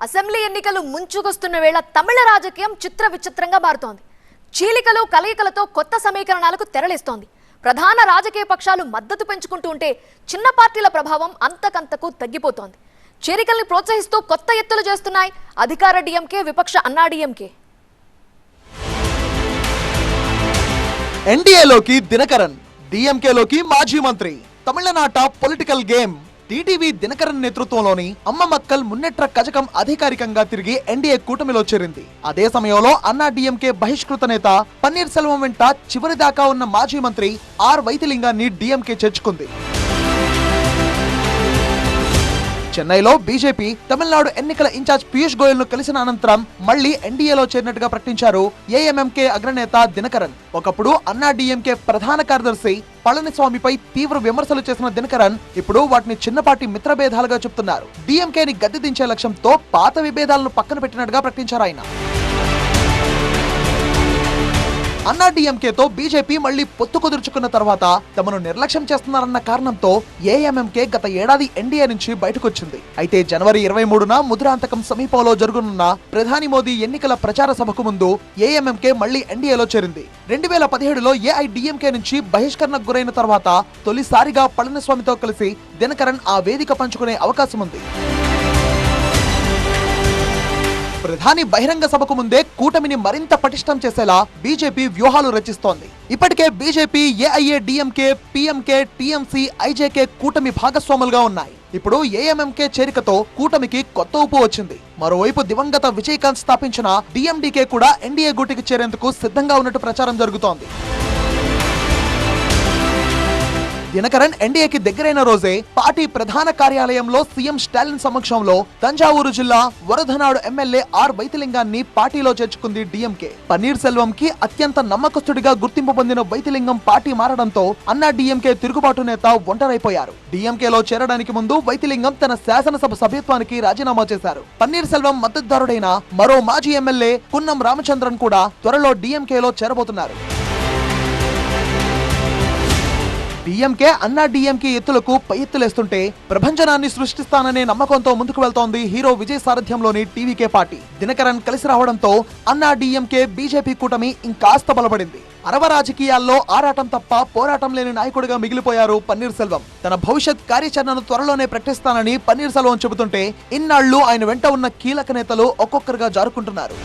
Assembly ఎన్నికలు ముంచుకొస్తున్న వేళ తమిళ రాజకీయం చిత్ర విచిత్రంగా మారుతోంది. చీలికలు కలయికలతో కొత్త సమీకరణాలకు తెరలిస్తోంది. ప్రధాన రాజకీయ పక్షాలు మద్దతు పెంచుకుంటూ ఉంటే చిన్న పార్టీల ప్రభావం అంతకంతకు తగ్గిపోతోంది. చేరికల్ని ప్రోత్సహిస్తూ కొత్త ఎత్తులు చేస్తున్నాయి అధికార డిఎంకే, విపక్ష అన్నా డిఎంకే. ఎన్డీఏలోకి దినకరన్, డిఎంకేలోకి మాజీ మంత్రి. తమిళనాట పొలిటికల్ గేమ్. టీటీవీ దినకరన్ నేతృత్వంలోని అమ్మ మక్కల్ మున్నెట్ర కజకం అధికారికంగా తిరిగి ఎన్డీఏ కూటమిలో చేరింది. అదే సమయంలో అన్నా డిఎంకే బహిష్కృత నేత పన్నీర్ సెల్వం వెంట చివరిదాకా ఉన్న మాజీ మంత్రి ఆర్ వైతిలింగాన్ని డిఎంకే చేర్చుకుంది. చెన్నైలో బీజేపీ తమిళనాడు ఎన్నికల ఇన్ఛార్జ్ పీయూష్ గోయల్ ను కలిసిన అనంతరం మళ్లీ ఎన్డీఏలో చేరినట్టుగా ప్రకటించారు ఏఎంఎంకే అగ్రనేత దినకరన్. ఒకప్పుడు అన్నా డిఎంకే ప్రధాన కార్యదర్శి పళనిస్వామిపై తీవ్ర విమర్శలు చేసిన దినకరన్ ఇప్పుడు వాటిని చిన్నపాటి మిత్రభేదాలుగా చెప్తున్నారు. డిఎంకేని గద్దె దించే లక్ష్యంతో పాత విభేదాలను పక్కన పెట్టినట్టుగా ప్రకటించారు ఆయన. అన్నా డిఎంకేతో బీజేపీ మళ్లీ పొత్తు కుదుర్చుకున్న తర్వాత తమను నిర్లక్ష్యం చేస్తున్నారన్న కారణంతో ఏఎంఎంకే గత ఏడాది ఎన్డీఏ నుంచి బయటకొచ్చింది. అయితే జనవరి 23న ముద్రాంతకం సమీపంలో జరగనున్న ప్రధాని మోదీ ఎన్నికల ప్రచార సభకు ముందు ఏఎంఎంకే మళ్లీ ఎన్డీఏలో చేరింది. 2017లో ఏఐడిఎంకే నుంచి బహిష్కరణకు గురైన తర్వాత తొలిసారిగా పళనిస్వామితో కలిసి దినకరన్ ఆ వేదిక పంచుకునే అవకాశం ఉంది. ప్రధాని బహిరంగ సభకు ముందే కూటమిని మరింత పటిష్టం చేసేలా బీజేపీ వ్యూహాలు రచిస్తోంది. ఇప్పటికే BJP, AIADMK, PMK, TMC, IJK కూటమి భాగస్వాములుగా ఉన్నాయి. ఇప్పుడు ఏఎంఎంకే చేరికతో కూటమికి కొత్త ఊపు వచ్చింది. మరోవైపు దివంగత విజయకాంత్ స్థాపించిన డిఎండీకే కూడా ఎన్డీఏ గూటికి చేరేందుకు సిద్ధంగా ఉన్నట్టు ప్రచారం జరుగుతోంది. దినకరన్ ఎన్డీఏకి దగ్గరైన రోజే పార్టీ ప్రధాన కార్యాలయంలో సీఎం స్టాలిన్ సమక్షంలో తంజావూరు జిల్లా వరధనాడు ఎమ్మెల్యే ఆర్ వైతిలింగాన్ని పార్టీలో చేర్చుకుంది డిఎంకే. పన్నీర్ సెల్వం కి అత్యంత నమ్మకస్తుడిగా గుర్తింపు పొందిన వైతిలింగం పార్టీ మారడంతో అన్నా డిఎంకే తిరుగుబాటు నేత ఒంటరైపోయారు. డిఎంకేలో చేరడానికి ముందు వైతిలింగం తన శాసనసభ సభ్యత్వానికి రాజీనామా చేశారు. పన్నీర్ సెల్వం మద్దతుదారుడైన మరో మాజీ ఎమ్మెల్యే కున్నం రామచంద్రన్ కూడా త్వరలో డిఎంకేలో చేరబోతున్నారు. డిఎంకే అన్నా డిఎంకే ఎత్తులకు పై ఎత్తులేస్తుంటే ప్రభంజనాన్ని సృష్టిస్తాననే నమ్మకంతో ముందుకు వెళ్తోంది హీరో విజయ్ సారథ్యంలోని టీవీకే పార్టీ. దినకరన్ కలిసి రావడంతో అన్నా డిఎంకే బీజేపీ కూటమి ఇంకాస్త బలపడింది. అరవ రాజకీయాల్లో ఆరాటం తప్ప పోరాటం లేని నాయకుడిగా మిగిలిపోయారు పన్నీర్ సెల్వం. తన భవిష్యత్ కార్యాచరణను త్వరలోనే ప్రకటిస్తానని పన్నీర్ సెల్వం చెబుతుంటే ఇన్నాళ్లు ఆయన వెంట ఉన్న కీలక నేతలు ఒక్కొక్కరుగా జారుకుంటున్నారు.